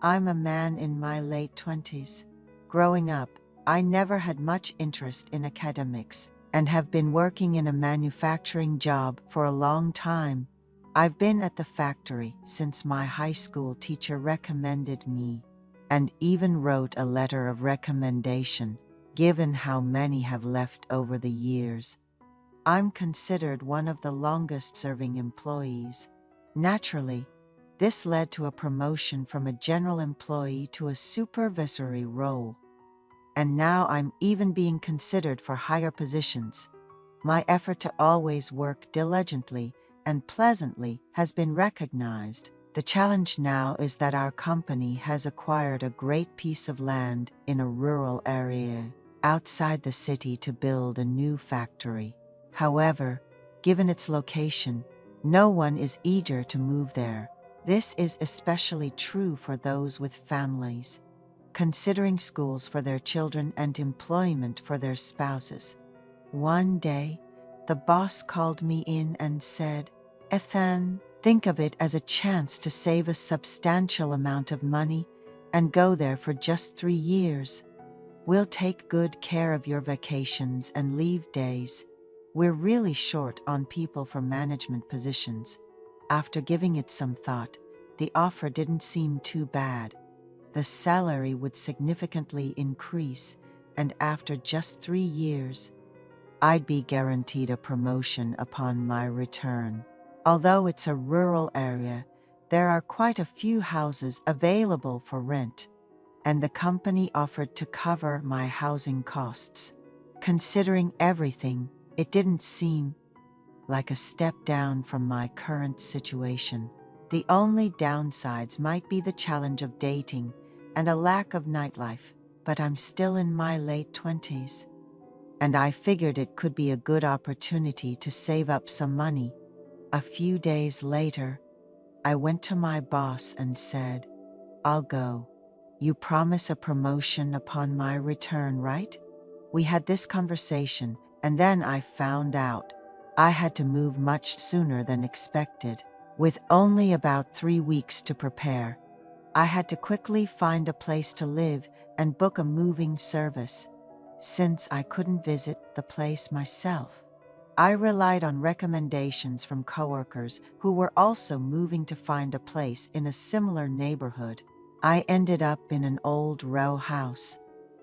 I'm a man in my late 20s. Growing up, I never had much interest in academics and have been working in a manufacturing job for a long time. I've been at the factory since my high school teacher recommended me, and even wrote a letter of recommendation, given how many have left over the years. I'm considered one of the longest-serving employees. Naturally, this led to a promotion from a general employee to a supervisory role. And now I'm even being considered for higher positions. My effort to always work diligently and pleasantly has been recognized. The challenge now is that our company has acquired a great piece of land in a rural area outside the city to build a new factory. However, given its location, no one is eager to move there. This is especially true for those with families, considering schools for their children and employment for their spouses. One day, the boss called me in and said, "Ethan, think of it as a chance to save a substantial amount of money and go there for just 3 years. We'll take good care of your vacations and leave days. We're really short on people for management positions." After giving it some thought, the offer didn't seem too bad. The salary would significantly increase, and after just 3 years, I'd be guaranteed a promotion upon my return. Although it's a rural area, there are quite a few houses available for rent, and the company offered to cover my housing costs. Considering everything, it didn't seem like a step down from my current situation. The only downsides might be the challenge of dating and a lack of nightlife, but I'm still in my late 20s, and I figured it could be a good opportunity to save up some money. A few days later, I went to my boss and said, "I'll go. You promise a promotion upon my return, right?" We had this conversation, and then I found out I had to move much sooner than expected. With only about 3 weeks to prepare, I had to quickly find a place to live and book a moving service. Since I couldn't visit the place myself, I relied on recommendations from coworkers who were also moving to find a place in a similar neighborhood. I ended up in an old row house,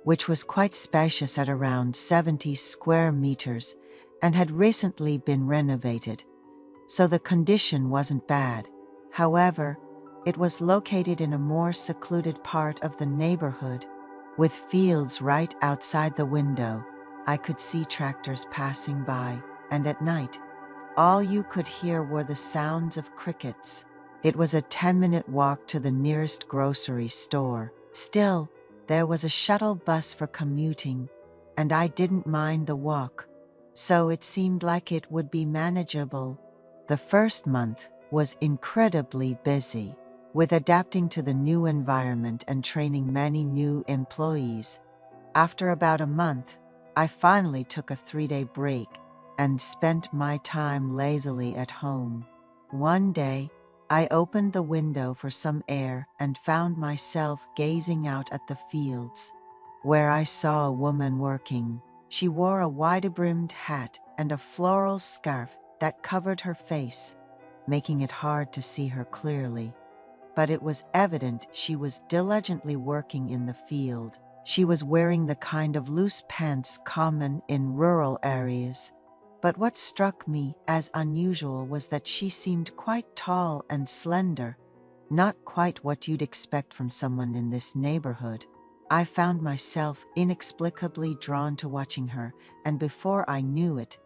which was quite spacious at around 70 square meters and had recently been renovated, so the condition wasn't bad. However, it was located in a more secluded part of the neighborhood, with fields right outside the window. I could see tractors passing by, and at night, all you could hear were the sounds of crickets. It was a 10-minute walk to the nearest grocery store. Still, there was a shuttle bus for commuting, and I didn't mind the walk, so it seemed like it would be manageable. The first month was incredibly busy, with adapting to the new environment and training many new employees. After about a month, I finally took a 3-day break and spent my time lazily at home. One day, I opened the window for some air and found myself gazing out at the fields, where I saw a woman working. She wore a wide-brimmed hat and a floral scarf that covered her face, making it hard to see her clearly. But it was evident she was diligently working in the field. She was wearing the kind of loose pants common in rural areas. But what struck me as unusual was that she seemed quite tall and slender, not quite what you'd expect from someone in this neighborhood. I found myself inexplicably drawn to watching her, and before I knew it,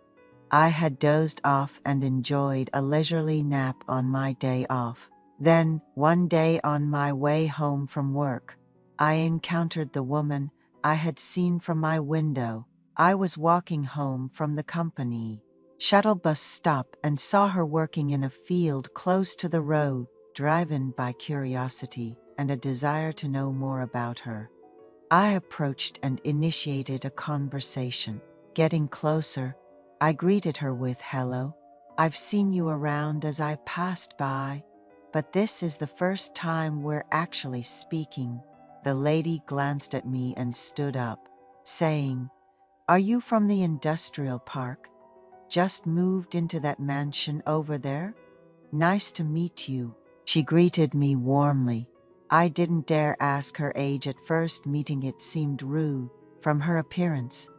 I had dozed off and enjoyed a leisurely nap on my day off. Then, one day on my way home from work, I encountered the woman I had seen from my window. I was walking home from the company shuttle bus stop and saw her working in a field close to the road, driven by curiosity and a desire to know more about her. I approached and initiated a conversation. Getting closer, I greeted her with, "Hello. I've seen you around as I passed by." but this is the first time we're actually speaking." The lady glanced at me and stood up, saying, "Are you from the industrial park? Just moved into that mansion over there? Nice to meet you." She greeted me warmly. I didn't dare ask her age at first, meeting it seemed rude. From her appearance,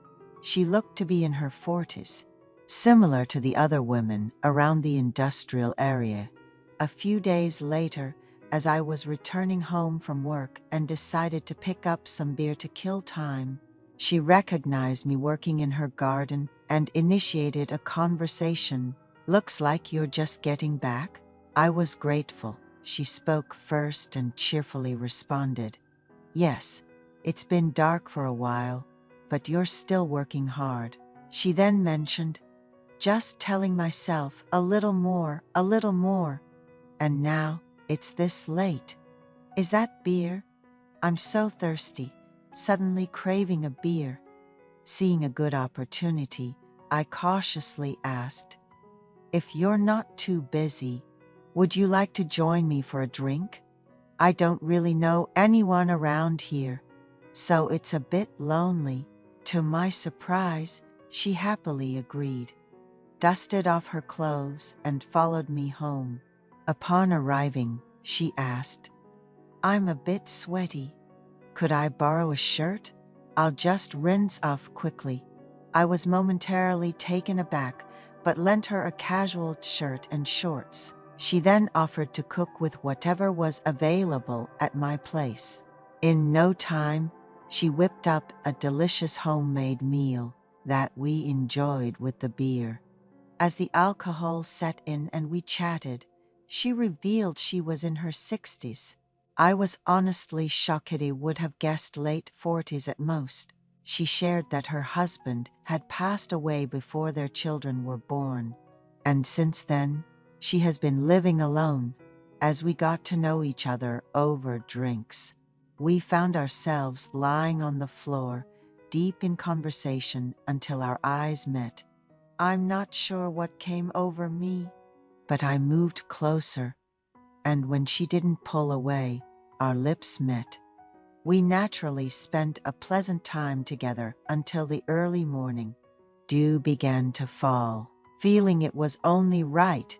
she looked to be in her 40s, similar to the other women around the industrial area. A few days later, as I was returning home from work and decided to pick up some beer to kill time, she recognized me working in her garden and initiated a conversation. "Looks like you're just getting back." I was grateful. She spoke first and cheerfully responded, "Yes, it's been dark for a while, but you're still working hard." She then mentioned, "Just telling myself a little more, and now it's this late. Is that beer? I'm so thirsty, suddenly craving a beer." Seeing a good opportunity, I cautiously asked, "If you're not too busy, would you like to join me for a drink? I don't really know anyone around here, so it's a bit lonely." To my surprise, she happily agreed, dusted off her clothes, and followed me home. Upon arriving, she asked, "I'm a bit sweaty. Could I borrow a shirt? I'll just rinse off quickly." I was momentarily taken aback, but lent her a casual shirt and shorts. She then offered to cook with whatever was available at my place. In no time, she whipped up a delicious homemade meal that we enjoyed with the beer. As the alcohol set in and we chatted, she revealed she was in her 60s. I was honestly shocked. I would have guessed late 40s at most. She shared that her husband had passed away before their children were born, and since then, she has been living alone. As we got to know each other over drinks, we found ourselves lying on the floor, deep in conversation until our eyes met. I'm not sure what came over me, but I moved closer, and when she didn't pull away, our lips met. We naturally spent a pleasant time together until the early morning. Dew began to fall. Feeling it was only right,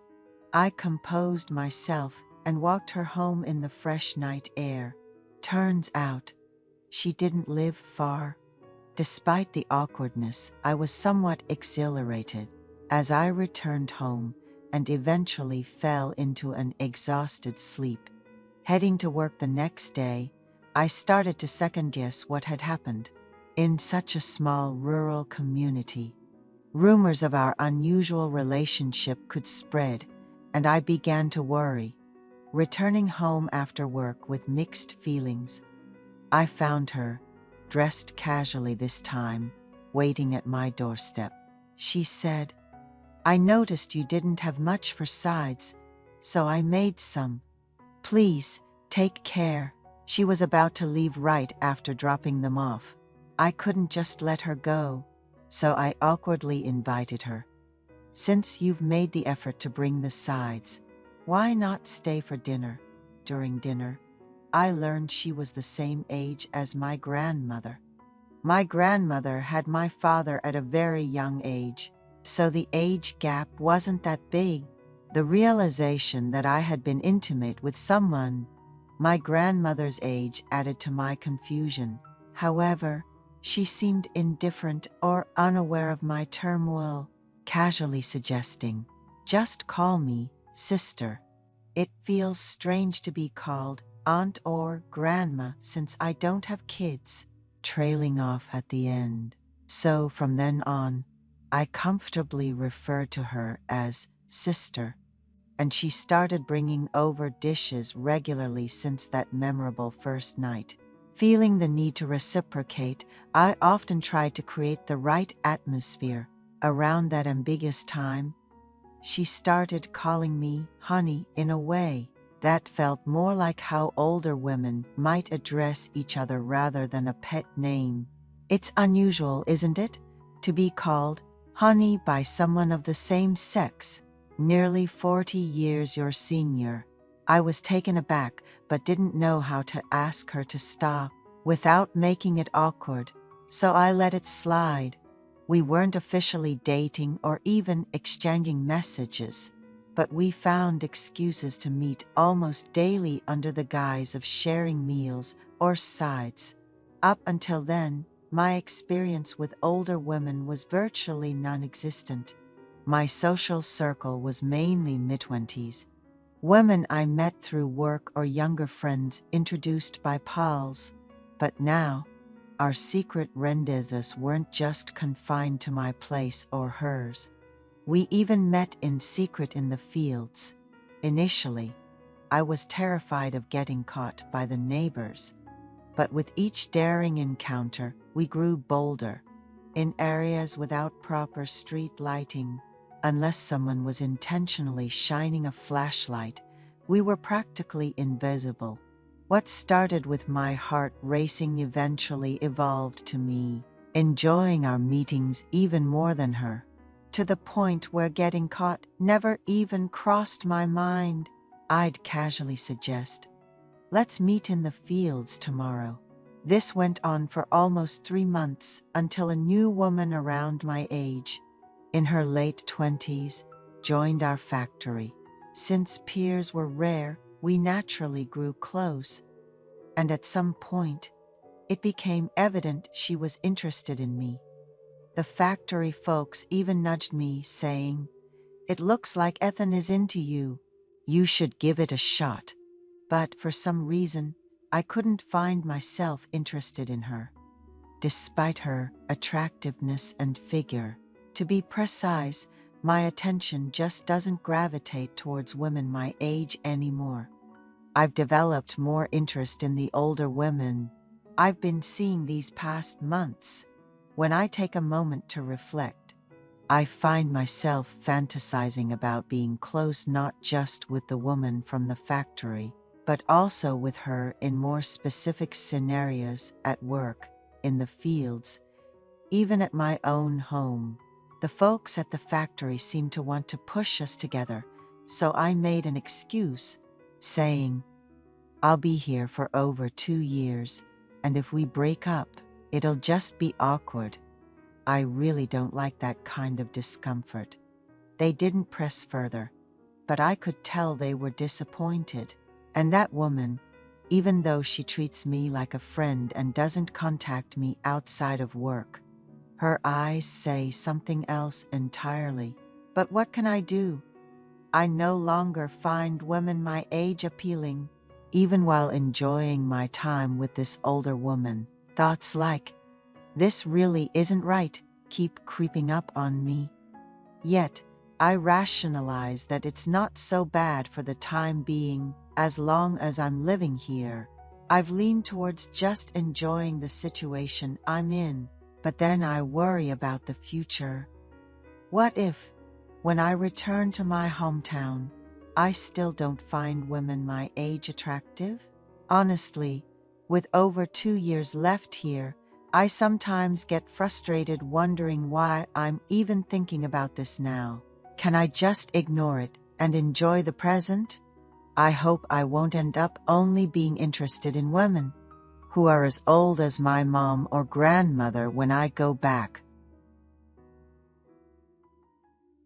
I composed myself and walked her home in the fresh night air. Turns out, she didn't live far. Despite the awkwardness, I was somewhat exhilarated as I returned home and eventually fell into an exhausted sleep. Heading to work the next day, I started to second-guess what had happened. In such a small rural community, rumors of our unusual relationship could spread, and I began to worry. Returning home after work with mixed feelings, I found her, dressed casually this time, waiting at my doorstep. She said, "I noticed you didn't have much for sides, so I made some. Please, take care." She was about to leave right after dropping them off. I couldn't just let her go, so I awkwardly invited her. "Since you've made the effort to bring the sides, why not stay for dinner?" During dinner, I learned she was the same age as my grandmother. My grandmother had my father at a very young age, so the age gap wasn't that big. The realization that I had been intimate with someone my grandmother's age added to my confusion. However, she seemed indifferent or unaware of my turmoil, casually suggesting, "Just call me sister. It feels strange to be called aunt or grandma since I don't have kids," trailing off at the end. So from then on, I comfortably referred to her as sister, and she started bringing over dishes regularly since that memorable first night. Feeling the need to reciprocate, I often tried to create the right atmosphere. Around that ambiguous time, she started calling me honey in a way that felt more like how older women might address each other rather than a pet name. It's unusual, isn't it, to be called honey by someone of the same sex, nearly 40 years your senior. I was taken aback, but didn't know how to ask her to stop without making it awkward, so I let it slide. We weren't officially dating or even exchanging messages, but we found excuses to meet almost daily under the guise of sharing meals or sides. Up until then, my experience with older women was virtually non-existent. My social circle was mainly mid-20s. Women I met through work or younger friends introduced by pals. But now, our secret rendezvous weren't just confined to my place or hers. We even met in secret in the fields. Initially, I was terrified of getting caught by the neighbors, but with each daring encounter, we grew bolder. In areas without proper street lighting, unless someone was intentionally shining a flashlight, we were practically invisible. What started with my heart racing eventually evolved to me enjoying our meetings even more than her, to the point where getting caught never even crossed my mind. I'd casually suggest, "Let's meet in the fields tomorrow." This went on for almost 3 months until a new woman around my age, in her late 20s, joined our factory. Since peers were rare, we naturally grew close, and at some point, it became evident she was interested in me. The factory folks even nudged me, saying, "It looks like Ethan is into you. You should give it a shot." But for some reason, I couldn't find myself interested in her, despite her attractiveness and figure. To be precise, my attention just doesn't gravitate towards women my age anymore. I've developed more interest in the older women I've been seeing these past months. When I take a moment to reflect, I find myself fantasizing about being close not just with the woman from the factory, but also with her in more specific scenarios at work, in the fields, even at my own home. The folks at the factory seemed to want to push us together, so I made an excuse, saying, "I'll be here for over 2 years, and if we break up, it'll just be awkward." I really don't like that kind of discomfort. They didn't press further, but I could tell they were disappointed. And that woman, even though she treats me like a friend and doesn't contact me outside of work, her eyes say something else entirely. But what can I do? I no longer find women my age appealing. Even while enjoying my time with this older woman, thoughts like, "This really isn't right," keep creeping up on me. Yet, I rationalize that it's not so bad for the time being, as long as I'm living here. I've leaned towards just enjoying the situation I'm in, but then I worry about the future. What if, when I return to my hometown, I still don't find women my age attractive? Honestly, with over 2 years left here, I sometimes get frustrated wondering why I'm even thinking about this now. Can I just ignore it and enjoy the present? I hope I won't end up only being interested in women who are as old as my mom or grandmother when I go back.